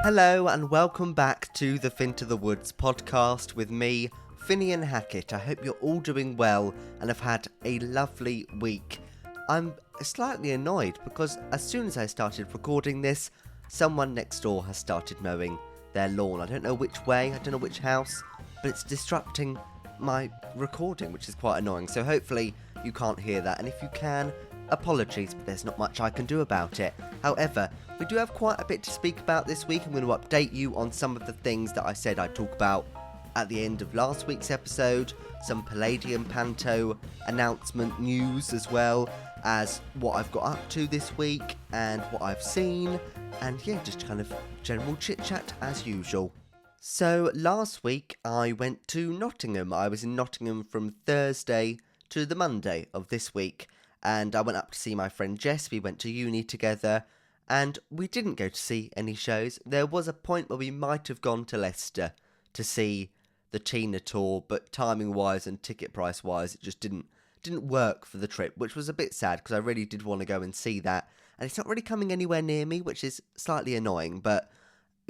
Hello and welcome back to the Fin to the Woods podcast with me, Finian Hackett. I hope you're all doing well and have had a lovely week. I'm slightly annoyed because as soon as I started recording this, someone next door has started mowing their lawn. I don't know which way, I don't know which house, but it's disrupting my recording, which is quite annoying. So hopefully you can't hear that, and if you can, apologies, but there's not much I can do about it. However, we do have quite a bit to speak about this week. I'm going to update you on some of the things that I said I'd talk about at the end of last week's episode, some Palladium Panto announcement news, as well as what I've got up to this week and what I've seen, and yeah, just kind of general chit chat as usual. So last week I went to Nottingham. I was in Nottingham from Thursday to the Monday of this week, and I went up to see my friend Jess. We went to uni together, and we didn't go to see any shows. There was a point where we might have gone to Leicester to see the Tina tour, but timing-wise and ticket price-wise, it just didn't work for the trip, which was a bit sad because I really did want to go and see that, and it's not really coming anywhere near me, which is slightly annoying, but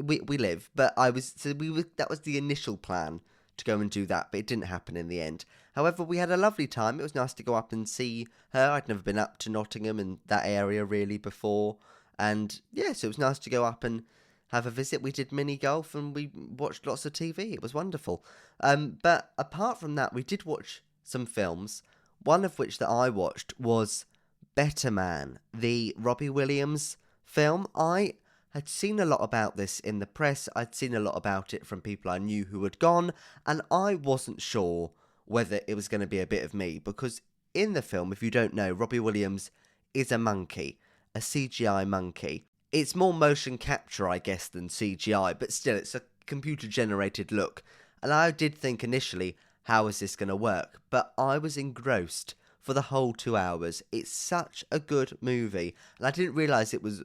we live. But that was the initial plan, to go and do that, but it didn't happen in the end. However, we had a lovely time. It was nice to go up and see her. I'd never been up to Nottingham and that area really before, and yeah, so it was nice to go up and have a visit. We did mini golf and we watched lots of TV. It was wonderful. But apart from that, we did watch some films, one of which that I watched was Better Man, the Robbie Williams film. I had seen a lot about this in the press. I'd seen a lot about it from people I knew who had gone, and I wasn't sure whether it was going to be a bit of me, because in the film, if you don't know, Robbie Williams is a monkey, a CGI monkey. It's more motion capture, I guess, than CGI, but still, it's a computer-generated look. And I did think initially, how is this going to work? But I was engrossed for the whole 2 hours. It's such a good movie, and I didn't realise it was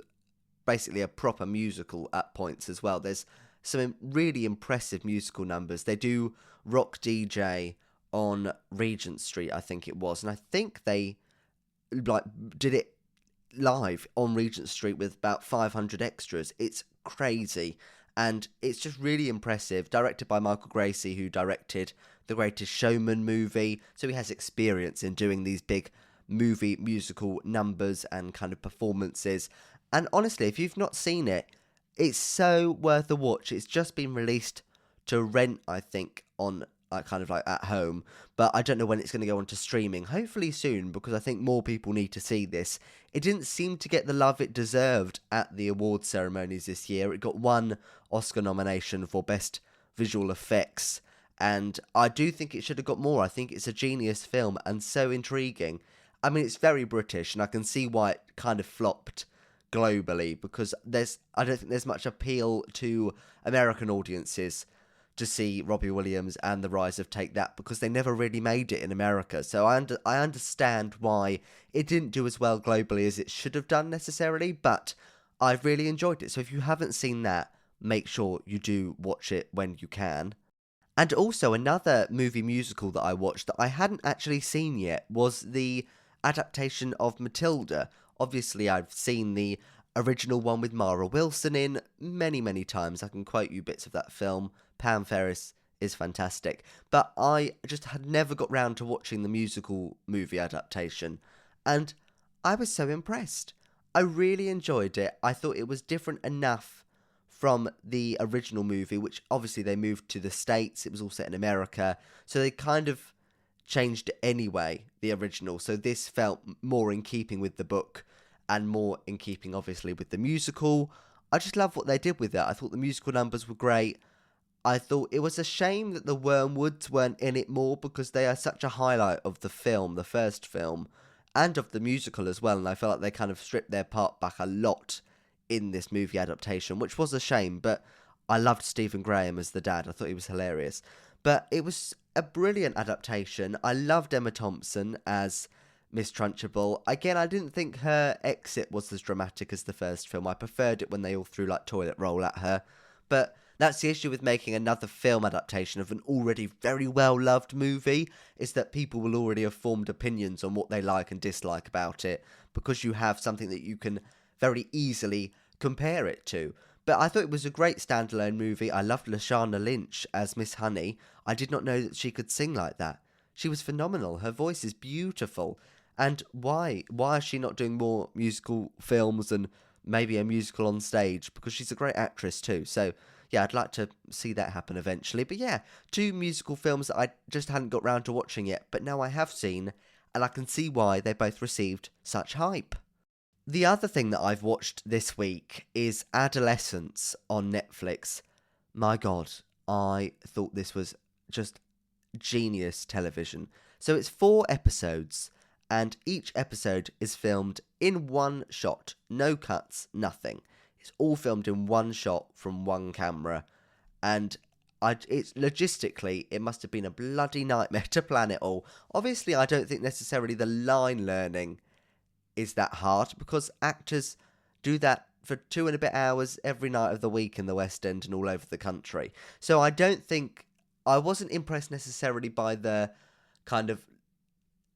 basically a proper musical at points as well. There's some really impressive musical numbers. They do Rock DJ on Regent Street, I think it was, and I think they did it live on Regent Street with about 500 extras. It's crazy, and it's just really impressive. Directed by Michael Gracey, who directed The Greatest Showman movie, so he has experience in doing these big movie musical numbers and kind of performances. And honestly, if you've not seen it, it's so worth a watch. It's just been released to rent, I think, on at home, but I don't know when it's going to go on to streaming. Hopefully soon, because I think more people need to see this. It didn't seem to get the love it deserved at the awards ceremonies this year. It got one Oscar nomination for Best Visual Effects, and I do think it should have got more. I think it's a genius film and so intriguing. I mean, it's very British, and I can see why it kind of flopped globally, because I don't think there's much appeal to American audiences to see Robbie Williams and the rise of Take That, because they never really made it in America. So I understand why it didn't do as well globally as it should have done necessarily, but I've really enjoyed it. So if you haven't seen that, make sure you do watch it when you can. And also another movie musical that I watched that I hadn't actually seen yet was the adaptation of Matilda. Obviously, I've seen the original one with Mara Wilson in many, many times. I can quote you bits of that film. Pam Ferris is fantastic. But I just had never got round to watching the musical movie adaptation, and I was so impressed. I really enjoyed it. I thought it was different enough from the original movie, which obviously they moved to the States. It was all set in America, so they kind of changed it anyway, the original. So this felt more in keeping with the book and more in keeping, obviously, with the musical. I just love what they did with it. I thought the musical numbers were great. I thought it was a shame that the Wormwoods weren't in it more, because they are such a highlight of the film, the first film, and of the musical as well, and I felt like they kind of stripped their part back a lot in this movie adaptation, which was a shame, but I loved Stephen Graham as the dad. I thought he was hilarious. But it was a brilliant adaptation. I loved Emma Thompson as Miss Trunchbull. Again, I didn't think her exit was as dramatic as the first film. I preferred it when they all threw toilet roll at her. But that's the issue with making another film adaptation of an already very well-loved movie, is that people will already have formed opinions on what they like and dislike about it, because you have something that you can very easily compare it to. But I thought it was a great standalone movie. I loved Lashana Lynch as Miss Honey. I did not know that she could sing like that. She was phenomenal. Her voice is beautiful. And why? Why is she not doing more musical films and maybe a musical on stage? Because she's a great actress too. So, yeah, I'd like to see that happen eventually. But yeah, two musical films that I just hadn't got round to watching yet, but now I have seen, and I can see why they both received such hype. The other thing that I've watched this week is Adolescence on Netflix. My God, I thought this was just genius television. So it's 4 episodes, and each episode is filmed in one shot. No cuts, nothing. It's all filmed in one shot from one camera. And it's logistically, it must have been a bloody nightmare to plan it all. Obviously, I don't think necessarily the line learning is that hard, because actors do that for 2 and a bit hours every night of the week in the West End and all over the country. So I wasn't impressed necessarily by the kind of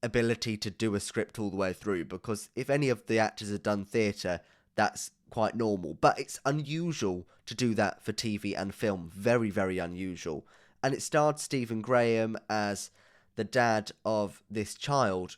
ability to do a script all the way through, because if any of the actors had done theatre, that's quite normal. But it's unusual to do that for TV and film. Very, very unusual. And it starred Stephen Graham as the dad of this child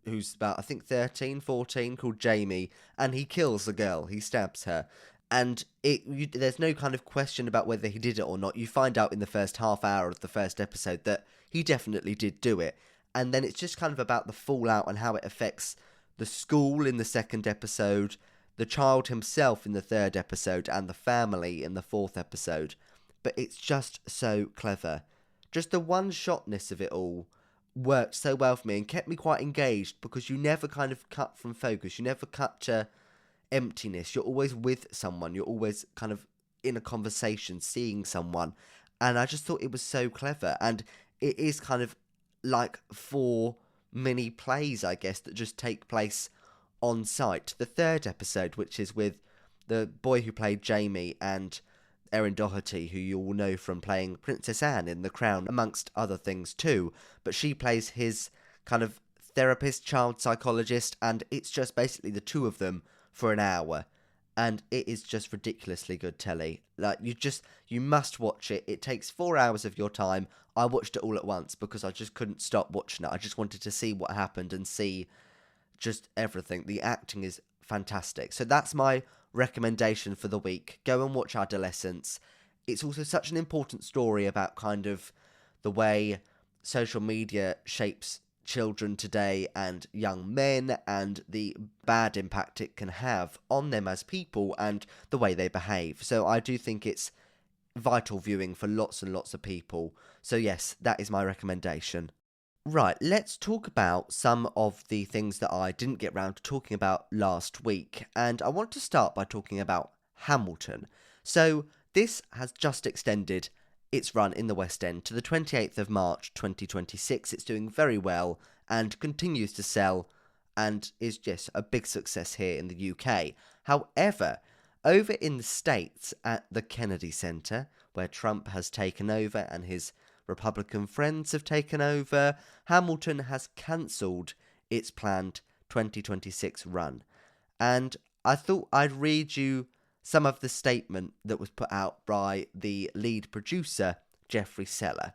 who's about, I think, 13, 14, called Jamie, and he kills the girl. He stabs her. And there's no kind of question about whether he did it or not. You find out in the first half hour of the first episode that he definitely did do it. And then it's just kind of about the fallout and how it affects the school in the second episode, the child himself in the third episode, and the family in the fourth episode. But it's just so clever. Just the one-shotness of it all worked so well for me and kept me quite engaged, because you never kind of cut from focus. You never cut to emptiness. You're always with someone. You're always kind of in a conversation, seeing someone. And I just thought it was so clever. And it is kind of like 4 mini plays, I guess, that just take place on site. The third episode, which is with the boy who played Jamie and Erin Doherty, who you all know from playing Princess Anne in The Crown, amongst other things too. But she plays his kind of therapist, child psychologist, and it's just basically the two of them for an hour. And it is just ridiculously good telly. Like, you must watch it. It takes 4 hours of your time. I watched it all at once because I just couldn't stop watching it. I just wanted to see what happened and see just everything. The acting is fantastic. So that's my recommendation for the week. Go and watch Adolescence. It's also such an important story about kind of the way social media shapes children today and young men, and the bad impact it can have on them as people and the way they behave. So I do think it's vital viewing for lots and lots of people. So yes, that is my recommendation. Right, let's talk about some of the things that I didn't get round to talking about last week. And I want to start by talking about Hamilton. So this has just extended its run in the West End to the 28th of March 2026. It's doing very well and continues to sell and is just a big success here in the UK. However, over in the States at the Kennedy Center, where Trump has taken over and his Republican friends have taken over, Hamilton has cancelled its planned 2026 run. And I thought I'd read you some of the statement that was put out by the lead producer, Jeffrey Seller.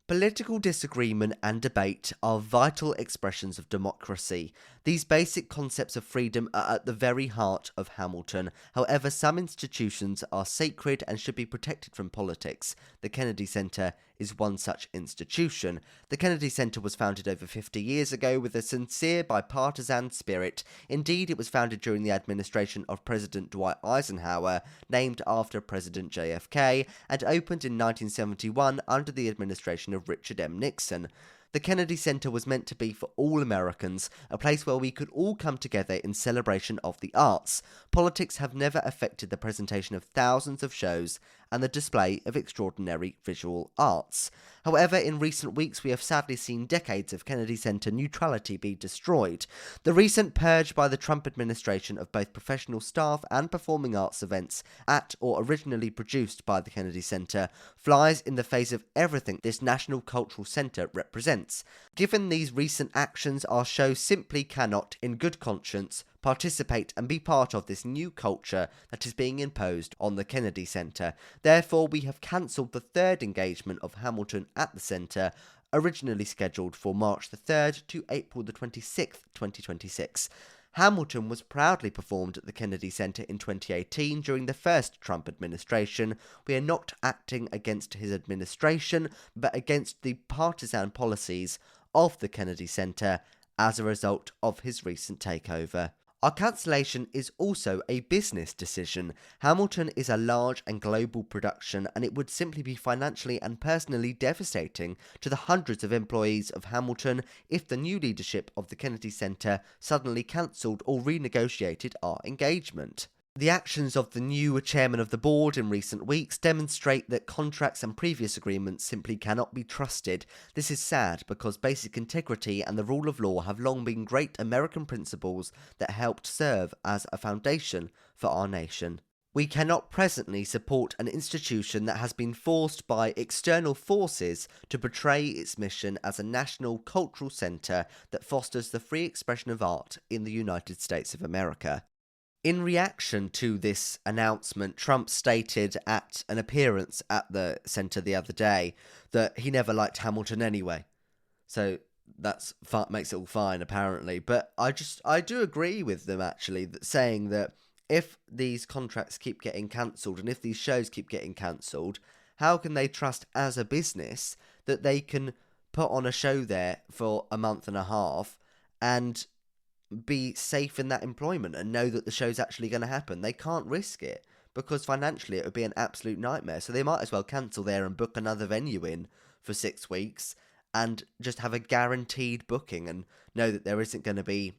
Political disagreement and debate are vital expressions of democracy. These basic concepts of freedom are at the very heart of Hamilton. However, some institutions are sacred and should be protected from politics. The Kennedy Center is one such institution. The Kennedy Center was founded over 50 years ago with a sincere bipartisan spirit. Indeed, it was founded during the administration of President Dwight Eisenhower, named after President JFK, and opened in 1971 under the administration of Richard M. Nixon. The Kennedy Center was meant to be for all Americans, a place where we could all come together in celebration of the arts. Politics have never affected the presentation of thousands of shows and the display of extraordinary visual arts. However, in recent weeks we have sadly seen decades of Kennedy Center neutrality be destroyed. The recent purge by the Trump administration of both professional staff and performing arts events at or originally produced by the Kennedy Center flies in the face of everything this national cultural center represents. Given these recent actions, our show simply cannot, in good conscience, participate and be part of this new culture that is being imposed on the Kennedy Centre. Therefore, we have cancelled the third engagement of Hamilton at the Centre, originally scheduled for March the 3rd to April the 26th, 2026. Hamilton was proudly performed at the Kennedy Centre in 2018 during the first Trump administration. We are not acting against his administration, but against the partisan policies of the Kennedy Centre as a result of his recent takeover. Our cancellation is also a business decision. Hamilton is a large and global production, and it would simply be financially and personally devastating to the hundreds of employees of Hamilton if the new leadership of the Kennedy Centre suddenly cancelled or renegotiated our engagement. The actions of the new chairman of the board in recent weeks demonstrate that contracts and previous agreements simply cannot be trusted. This is sad because basic integrity and the rule of law have long been great American principles that helped serve as a foundation for our nation. We cannot presently support an institution that has been forced by external forces to betray its mission as a national cultural centre that fosters the free expression of art in the United States of America. In reaction to this announcement, Trump stated at an appearance at the centre the other day that he never liked Hamilton anyway. So that's makes it all fine, apparently. But I do agree with them, actually, saying that if these contracts keep getting cancelled and if these shows keep getting cancelled, how can they trust as a business that they can put on a show there for a month and a half and be safe in that employment and know that the show's actually going to happen? They can't risk it because financially it would be an absolute nightmare. So they might as well cancel there and book another venue in for 6 weeks and just have a guaranteed booking and know that there isn't going to be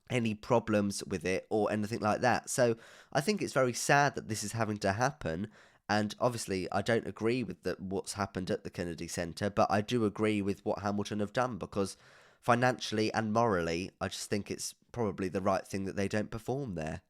any problems with it or anything like that. So I think it's very sad that this is having to happen. And obviously, I don't agree with what's happened at the Kennedy Centre, but I do agree with what Hamilton have done because financially and morally, I just think it's probably the right thing that they don't perform there.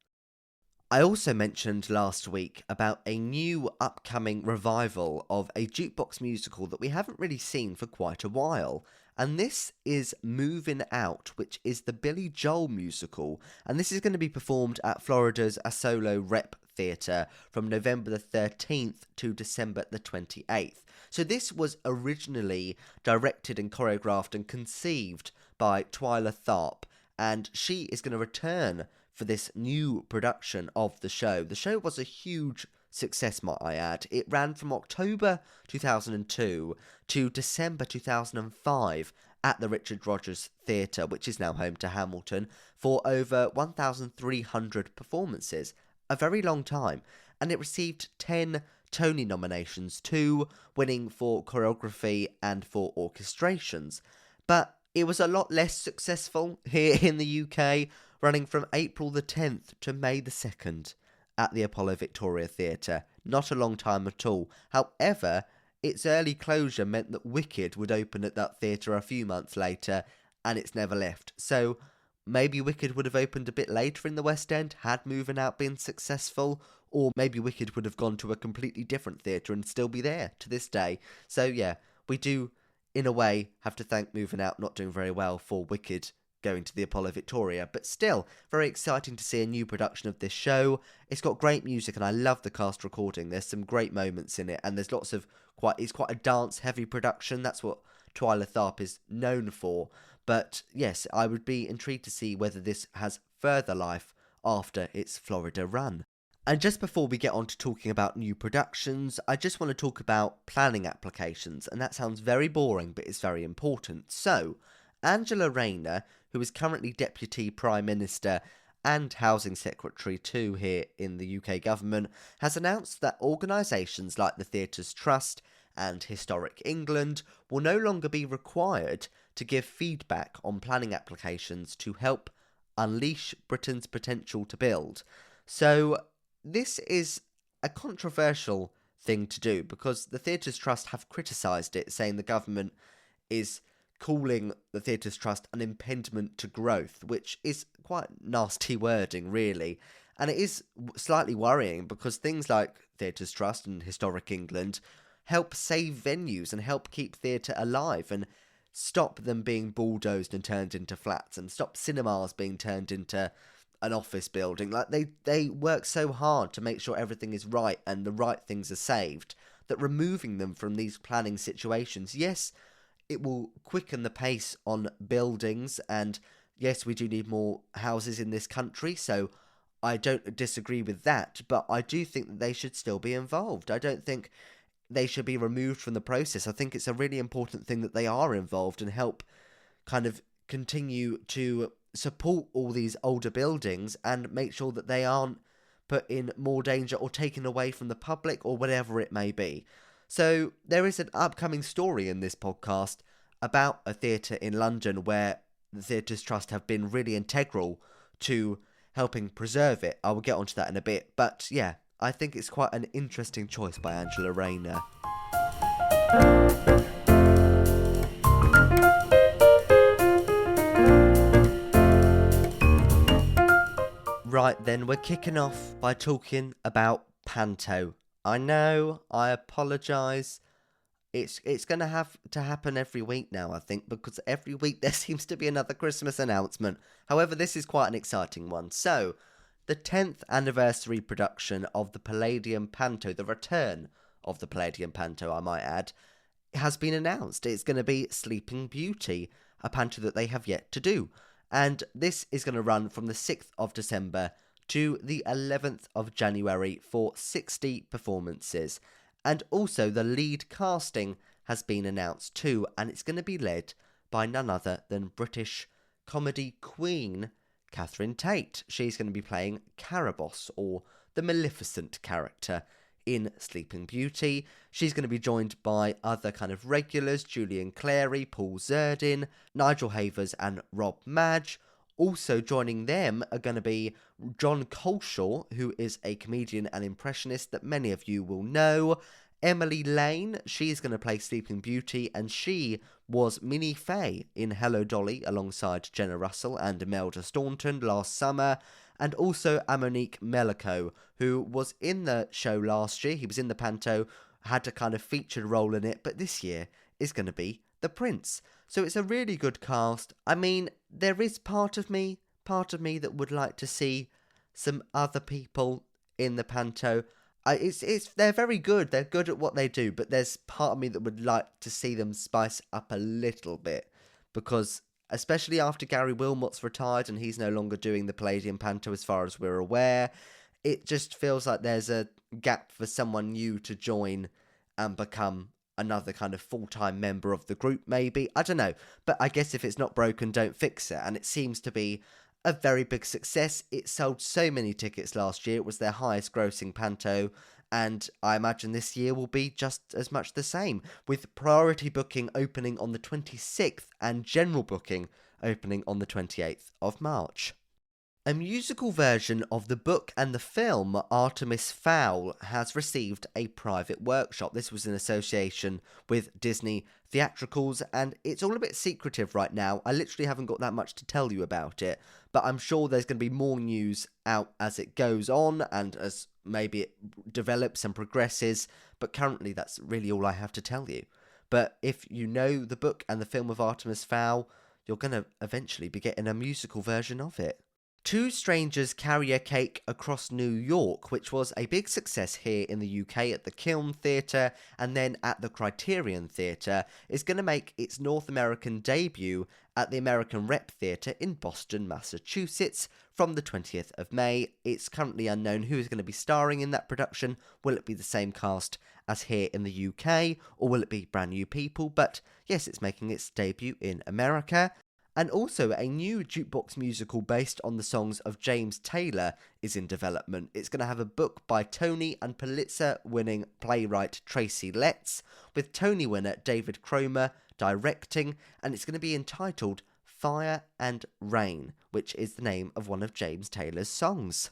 I also mentioned last week about a new upcoming revival of a jukebox musical that we haven't really seen for quite a while. And this is Movin' Out, which is the Billy Joel musical. And this is going to be performed at Florida's Asolo Rep Theatre from November the 13th to December the 28th. So this was originally directed and choreographed and conceived by Twyla Tharp, and she is going to return for this new production of the show. The show was a huge success, might I add. It ran from October 2002 to December 2005 at the Richard Rodgers Theatre, which is now home to Hamilton, for over 1,300 performances. A very long time. And it received 10 Tony nominations, 2 winning for choreography and for orchestrations. But it was a lot less successful here in the UK, running from April the 10th to May the 2nd at the Apollo Victoria Theatre. Not a long time at all. However, its early closure meant that Wicked would open at that theatre a few months later, and it's never left. So maybe Wicked would have opened a bit later in the West End had Movin' Out been successful, or maybe Wicked would have gone to a completely different theatre and still be there to this day. So yeah, we do, in a way, have to thank Movin' Out not doing very well for Wicked going to the Apollo Victoria, but still very exciting to see a new production of this show. It's got great music and I love the cast recording. There's some great moments in it, and there's lots of it's quite a dance heavy production. That's what Twyla Tharp is known for. But yes, I would be intrigued to see whether this has further life after its Florida run. And just before we get on to talking about new productions, I just want to talk about planning applications, and that sounds very boring, but it's very important. So, Angela Rayner, who is currently Deputy Prime Minister and Housing Secretary too here in the UK government, has announced that organisations like the Theatres Trust and Historic England will no longer be required to give feedback on planning applications to help unleash Britain's potential to build. So this is a controversial thing to do because the Theatres Trust have criticised it, saying the government is calling the Theatres Trust an impediment to growth, which is quite nasty wording, really. And it is slightly worrying because things like Theatres Trust and Historic England help save venues and help keep theatre alive and stop them being bulldozed and turned into flats and stop cinemas being turned into an office building. Like, they work so hard to make sure everything is right and the right things are saved, that removing them from these planning situations, yes, it will quicken the pace on buildings, and yes, we do need more houses in this country, so I don't disagree with that, but I do think that they should still be involved. I don't think they should be removed from the process. I think it's a really important thing that they are involved and help kind of continue to support all these older buildings and make sure that they aren't put in more danger or taken away from the public or whatever it may be. So there is an upcoming story in this podcast about a theatre in London where the Theatres Trust have been really integral to helping preserve it. I will get onto that in a bit, but yeah, I think it's quite an interesting choice by Angela Rayner. Right then, we're kicking off by talking about Panto. I know, I apologise. It's going to have to happen every week now, I think, because every week there seems to be another Christmas announcement. However, this is quite an exciting one. So, the 10th anniversary production of the Palladium Panto, the return of the Palladium Panto, I might add, has been announced. It's going to be Sleeping Beauty, a panto that they have yet to do. And this is going to run from the 6th of December to the 11th of January for 60 performances. And also the lead casting has been announced too, and it's going to be led by none other than British comedy queen Catherine Tate. She's going to be playing Caraboss, or the Maleficent character in Sleeping Beauty. She's going to be joined by other kind of regulars, Julian Clary, Paul Zerdin, Nigel Havers and Rob Madge. Also joining them are going to be John Coleshaw, who is a comedian and impressionist that many of you will know. Emily Lane, she's going to play Sleeping Beauty, and she was Minnie Fay in Hello Dolly alongside Jenna Russell and Imelda Staunton last summer. And also Amonique Melico, who was in the show last year. He was in the Panto, had a kind of featured role in it, but this year is going to be the Prince. So it's a really good cast. I mean, there is part of me that would like to see some other people in the Panto. They're very good. They're good at what they do, but there's part of me that would like to see them spice up a little bit, because especially after Gary Wilmot's retired and he's no longer doing the Palladium Panto as far as we're aware, it just feels like there's a gap for someone new to join and become another kind of full-time member of the group, maybe. I don't know. But I guess if it's not broken, don't fix it. And it seems to be a very big success. It sold so many tickets last year. It was their highest grossing Panto. And I imagine this year will be just as much the same, with priority booking opening on the 26th and general booking opening on the 28th of March. A musical version of the book and the film Artemis Fowl has received a private workshop. This was in association with Disney Theatricals, and it's all a bit secretive right now. I literally haven't got that much to tell you about it, but I'm sure there's going to be more news out as it goes on and as maybe it develops and progresses, but currently that's really all I have to tell you. But if you know the book and the film of Artemis Fowl, you're going to eventually be getting a musical version of it. Two Strangers Carry a Cake Across New York, which was a big success here in the UK at the Kiln Theatre and then at the Criterion Theatre, is going to make its North American debut at the American Rep Theatre in Boston, Massachusetts from the 20th of May. It's currently unknown who is going to be starring in that production. Will it be the same cast as here in the UK, or will it be brand new people? But yes, it's making its debut in America. And also a new jukebox musical based on the songs of James Taylor is in development. It's going to have a book by Tony and Pulitzer-winning playwright Tracy Letts, with Tony winner David Cromer directing, and it's going to be entitled Fire and Rain, which is the name of one of James Taylor's songs.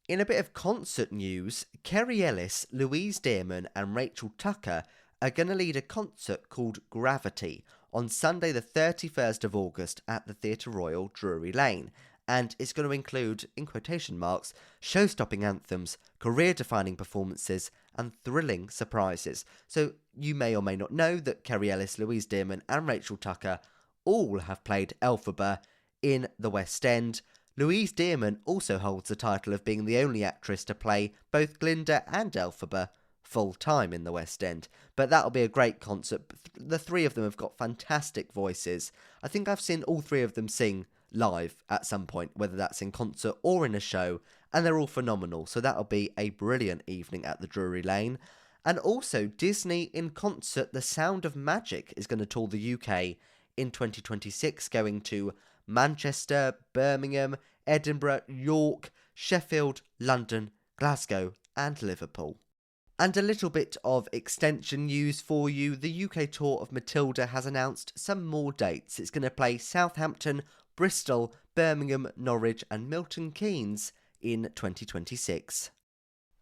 In a bit of concert news, Kerry Ellis, Louise Dearman and Rachel Tucker are going to lead a concert called Gravity on Sunday the 31st of August at the Theatre Royal, Drury Lane, and it's going to include, in quotation marks, show-stopping anthems, career-defining performances and thrilling surprises. So you may or may not know that Kerry Ellis, Louise Dearman and Rachel Tucker all have played Elphaba in the West End. Louise Dearman also holds the title of being the only actress to play both Glinda and Elphaba full-time in the West End. But that'll be a great concert. The three of them have got fantastic voices. I think I've seen all three of them sing live at some point, whether that's in concert or in a show, and they're all phenomenal. So that'll be a brilliant evening at the Drury Lane. And also, Disney in concert, The Sound of Magic is going to tour the UK in 2026, going to Manchester, Birmingham, Edinburgh, York, Sheffield, London, Glasgow and Liverpool. And a little bit of extension news for you. The UK tour of Matilda has announced some more dates. It's going to play Southampton, Bristol, Birmingham, Norwich and Milton Keynes in 2026.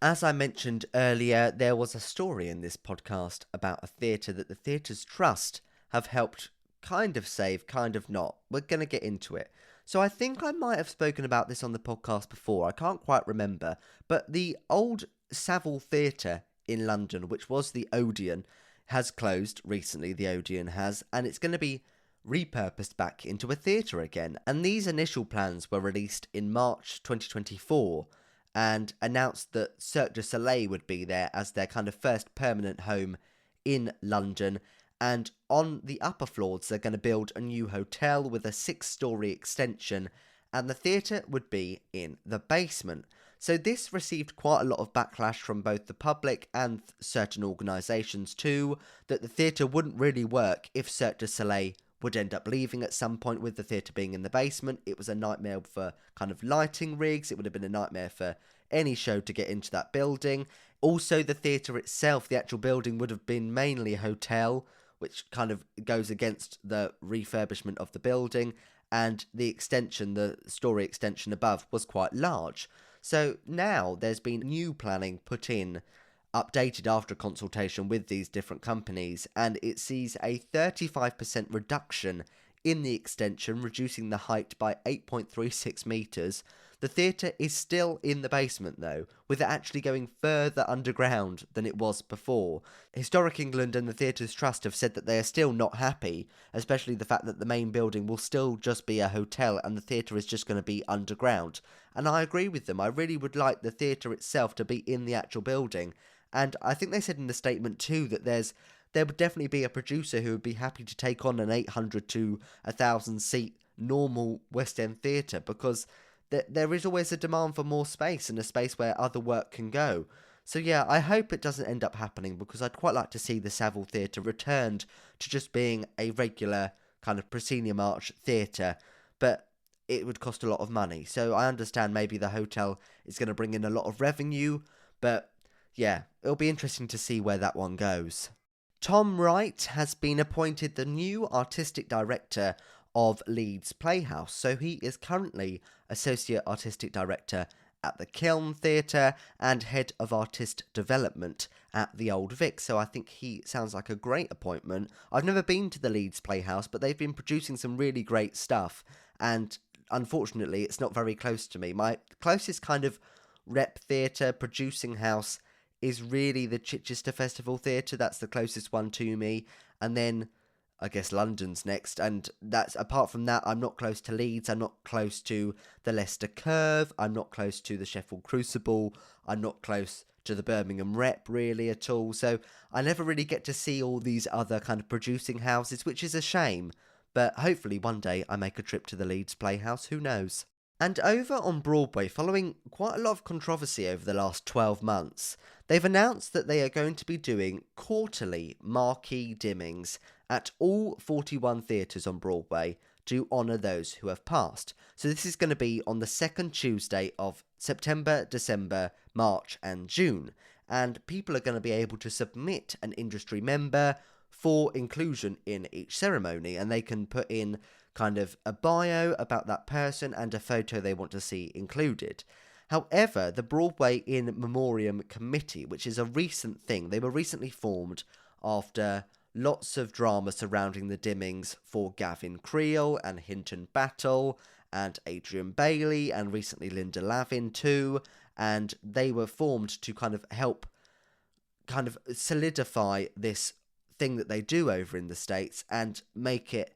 As I mentioned earlier, there was a story in this podcast about a theatre that the Theatres Trust have helped kind of save, kind of not. We're going to get into it. So I think I might have spoken about this on the podcast before. I can't quite remember. But the old Saville Theatre in London, which was the Odeon, has closed recently. The Odeon has. And it's going to be repurposed back into a theatre again. And these initial plans were released in March 2024 and announced that Cirque du Soleil would be there as their kind of first permanent home in London. And on the upper floors, they're going to build a new hotel with a 6-storey extension, and the theatre would be in the basement. So this received quite a lot of backlash from both the public and certain organisations too, that the theatre wouldn't really work if Cirque du Soleil would end up leaving at some point with the theatre being in the basement. It was a nightmare for kind of lighting rigs. It would have been a nightmare for any show to get into that building. Also, the theatre itself, the actual building, would have been mainly a hotel, which kind of goes against the refurbishment of the building, and the extension, the story extension above, was quite large. So now there's been new planning put in, updated after consultation with these different companies, and it sees a 35% reduction in the extension, reducing the height by 8.36 metres. The theatre is still in the basement though, with it actually going further underground than it was before. Historic England and the Theatres Trust have said that they are still not happy, especially the fact that the main building will still just be a hotel and the theatre is just going to be underground. And I agree with them. I really would like the theatre itself to be in the actual building. And I think they said in the statement too that there would definitely be a producer who would be happy to take on an 800 to 1,000 seat normal West End theatre, because there is always a demand for more space and a space where other work can go. So yeah, I hope it doesn't end up happening, because I'd quite like to see the Saville Theatre returned to just being a regular kind of proscenium arch theatre, but it would cost a lot of money. So I understand maybe the hotel is going to bring in a lot of revenue, but yeah, it'll be interesting to see where that one goes. Tom Wright has been appointed the new artistic director of Leeds Playhouse. So he is currently Associate Artistic Director at the Kiln Theatre and Head of Artist Development at the Old Vic. So I think he sounds like a great appointment. I've never been to the Leeds Playhouse, but they've been producing some really great stuff. And unfortunately, it's not very close to me. My closest kind of rep theatre producing house is really the Chichester Festival Theatre. That's the closest one to me. And then I guess London's next, and that's apart from that, I'm not close to Leeds, I'm not close to the Leicester Curve, I'm not close to the Sheffield Crucible, I'm not close to the Birmingham Rep really at all, so I never really get to see all these other kind of producing houses, which is a shame, but hopefully one day I make a trip to the Leeds Playhouse, who knows. And over on Broadway, following quite a lot of controversy over the last 12 months, they've announced that they are going to be doing quarterly marquee dimmings at all 41 theatres on Broadway to honour those who have passed. So this is going to be on the second Tuesday of September, December, March and June. And people are going to be able to submit an industry member for inclusion in each ceremony, and they can put in kind of a bio about that person and a photo they want to see included. However, the Broadway in Memoriam Committee, which is a recent thing, they were recently formed after lots of drama surrounding the dimmings for Gavin Creel and Hinton Battle and Adrian Bailey and recently Linda Lavin too, and they were formed to kind of help kind of solidify this thing that they do over in the States and make it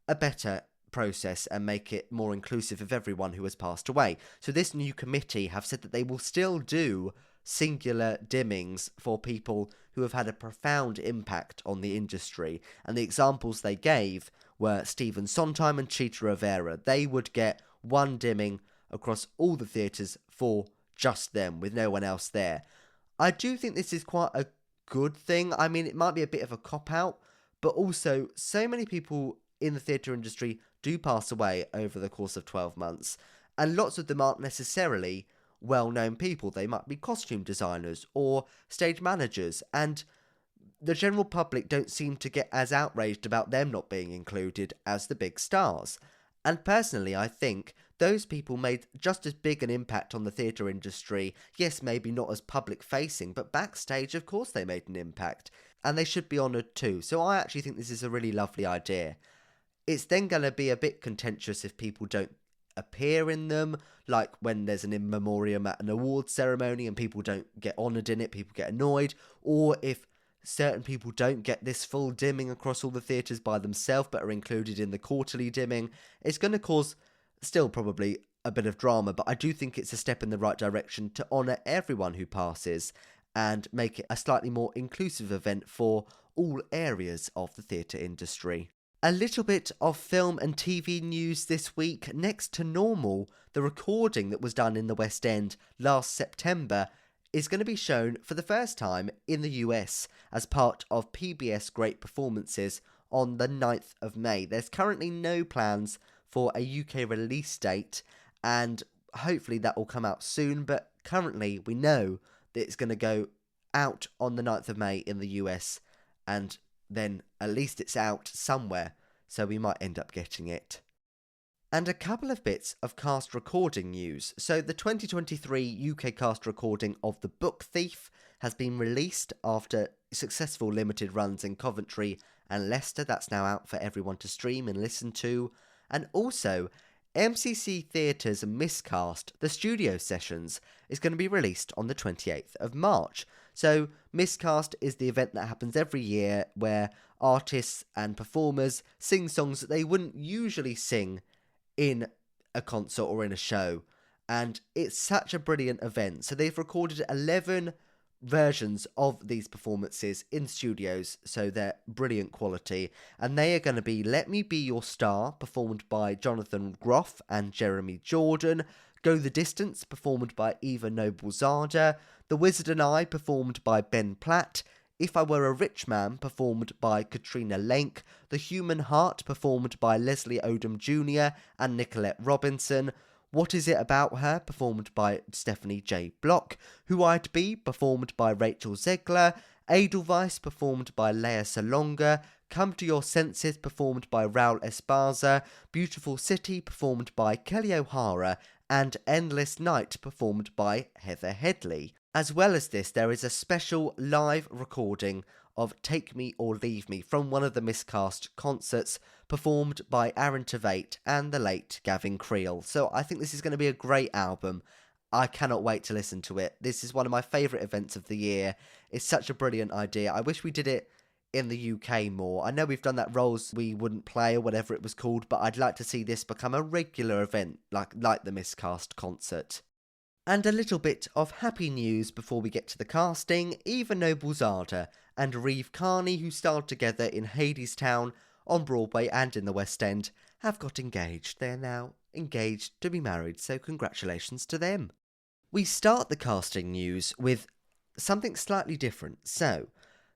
a better process and make it more inclusive of everyone who has passed away. So this new committee have said that they will still do singular dimmings for people who have had a profound impact on the industry. And the examples they gave were Stephen Sondheim and Chita Rivera. They would get one dimming across all the theatres for just them, with no one else there. I do think this is quite a good thing. I mean, it might be a bit of a cop-out, but also so many people in the theatre industry do pass away over the course of 12 months, and lots of them aren't necessarily well-known people. They might be costume designers or stage managers, and the general public don't seem to get as outraged about them not being included as the big stars. And personally, I think those people made just as big an impact on the theatre industry. Yes, maybe not as public-facing, but backstage, of course they made an impact, and they should be honoured too. So I actually think this is a really lovely idea. It's then going to be a bit contentious if people don't appear in them, like when there's an in memoriam at an awards ceremony and people don't get honoured in it, people get annoyed, or if certain people don't get this full dimming across all the theatres by themselves but are included in the quarterly dimming. It's going to cause still probably a bit of drama, but I do think it's a step in the right direction to honour everyone who passes and make it a slightly more inclusive event for all areas of the theatre industry. A little bit of film and TV news this week. Next to Normal, the recording that was done in the West End last September is going to be shown for the first time in the US as part of PBS Great Performances on the 9th of May. There's currently no plans for a UK release date, and hopefully that will come out soon, but currently we know that it's going to go out on the 9th of May in the US, and then at least it's out somewhere, so we might end up getting it. And a couple of bits of cast recording news. So the 2023 UK cast recording of The Book Thief has been released after successful limited runs in Coventry and Leicester. That's now out for everyone to stream and listen to. And also, MCC Theatre's Miscast, the studio sessions, is going to be released on the 28th of March. So Miscast is the event that happens every year where artists and performers sing songs that they wouldn't usually sing in a concert or in a show. And it's such a brilliant event. So they've recorded 11 versions of these performances in studios, so they're brilliant quality, and they are going to be Let Me Be Your Star, performed by Jonathan Groff and Jeremy Jordan, Go the Distance, performed by Eva Noblezada, The Wizard and I, performed by Ben Platt, If I Were a Rich Man, performed by Katrina Lenk, The Human Heart, performed by Leslie Odom Jr. and Nicolette Robinson, What Is It About Her, performed by Stephanie J. Block, Who I'd Be, performed by Rachel Zegler, Edelweiss, performed by Lea Salonga, Come to Your Senses, performed by Raul Esparza, Beautiful City, performed by Kelly O'Hara, and Endless Night, performed by Heather Headley. As well as this, there is a special live recording of Take Me or Leave Me from one of the Miscast concerts, performed by Aaron Tveit and the late Gavin Creel. So I think this is going to be a great album. I cannot wait to listen to it. This is one of my favourite events of the year. It's such a brilliant idea. I wish we did it in the UK more. I know we've done that Roles We Wouldn't Play or whatever it was called, but I'd like to see this become a regular event like the Miscast concert. And a little bit of happy news before we get to the casting. Eva Noblezada and Reeve Carney, who starred together in Hadestown on Broadway and in the West End, have got engaged. They are now engaged to be married, so congratulations to them. We start the casting news with something slightly different. So,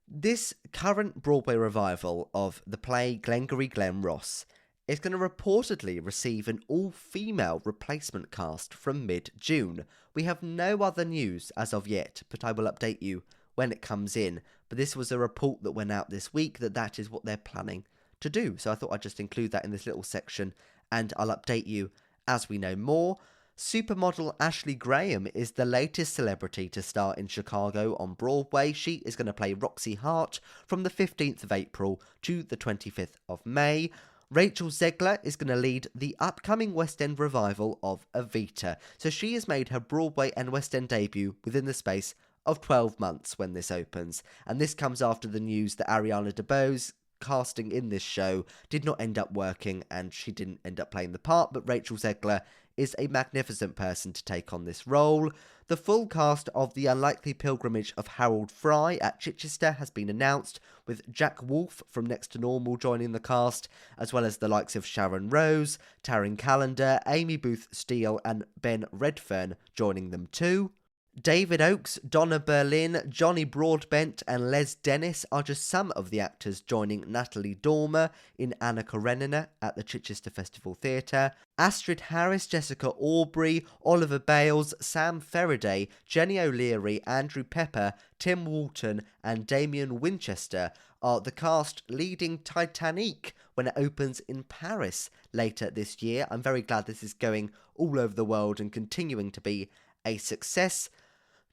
this current Broadway revival of the play Glengarry Glen Ross is going to reportedly receive an all-female replacement cast from mid-June. We have no other news as of yet, but I will update you when it comes in. But this was a report that went out this week that is what they're planning to do. So I thought I'd just include that in this little section, and I'll update you as we know more. Supermodel Ashley Graham is the latest celebrity to star in Chicago on Broadway. She is going to play Roxy Hart from the 15th of April to the 25th of May. Rachel Zegler is going to lead the upcoming West End revival of Evita. So she has made her Broadway and West End debut within the space of 12 months when this opens. And this comes after the news that Ariana DeBose casting in this show did not end up working and she didn't end up playing the part, but Rachel Zegler is a magnificent person to take on this role. The full cast of The Unlikely Pilgrimage of Harold Fry at Chichester has been announced, with Jack Wolfe from Next to Normal joining the cast, as well as the likes of Sharon Rose, Taryn Callender, Amy Booth Steele and Ben Redfern joining them too. David Oakes, Donna Berlin, Johnny Broadbent and Les Dennis are just some of the actors joining Natalie Dormer in Anna Karenina at the Chichester Festival Theatre. Astrid Harris, Jessica Aubrey, Oliver Bales, Sam Faraday, Jenny O'Leary, Andrew Pepper, Tim Walton and Damien Winchester are the cast leading Titanic when it opens in Paris later this year. I'm very glad this is going all over the world and continuing to be a success.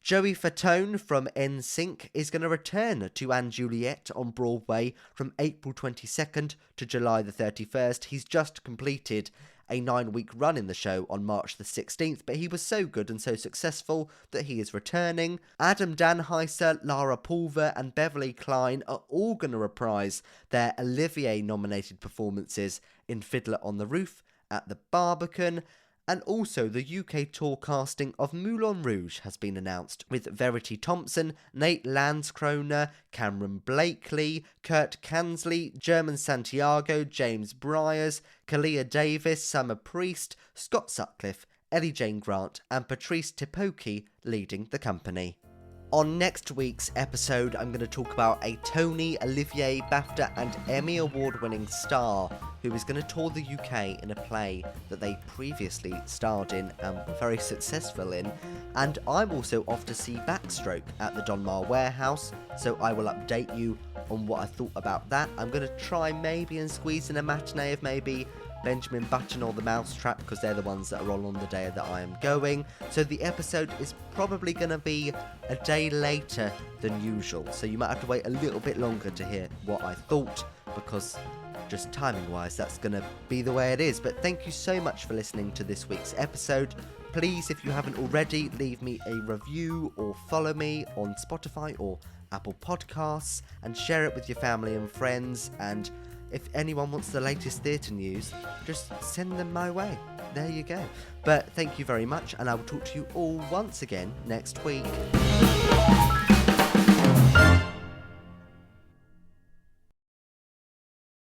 Joey Fatone from NSYNC is going to return to & Juliet on Broadway from April 22nd to July the 31st. He's just completed a 9-week run in the show on March the 16th, but he was so good and so successful that he is returning. Adam Danheiser, Lara Pulver and Beverly Klein are all going to reprise their Olivier-nominated performances in Fiddler on the Roof, At the Barbican, and also the UK tour casting of Moulin Rouge has been announced, with Verity Thompson, Nate Landskroner, Cameron Blakely, Kurt Kansley, German Santiago, James Bryars, Kalia Davis, Summer Priest, Scott Sutcliffe, Ellie Jane Grant and Patrice Tipoki leading the company. On next week's episode, I'm going to talk about a Tony, Olivier, BAFTA and Emmy award-winning star who is going to tour the UK in a play that they previously starred in and were very successful in. And I'm also off to see Backstroke at the Donmar Warehouse, so I will update you on what I thought about that. I'm going to try maybe and squeeze in a matinee of maybe Benjamin Button or The Mousetrap, because they're the ones that are on the day that I am going. So the episode is probably going to be a day later than usual, so you might have to wait a little bit longer to hear what I thought, because just timing wise that's going to be the way it is. But thank you so much for listening to this week's episode. Please, if you haven't already, leave me a review or follow me on Spotify or Apple Podcasts and share it with your family and friends. And if anyone wants the latest theatre news, just send them my way. There you go. But thank you very much, and I will talk to you all once again next week.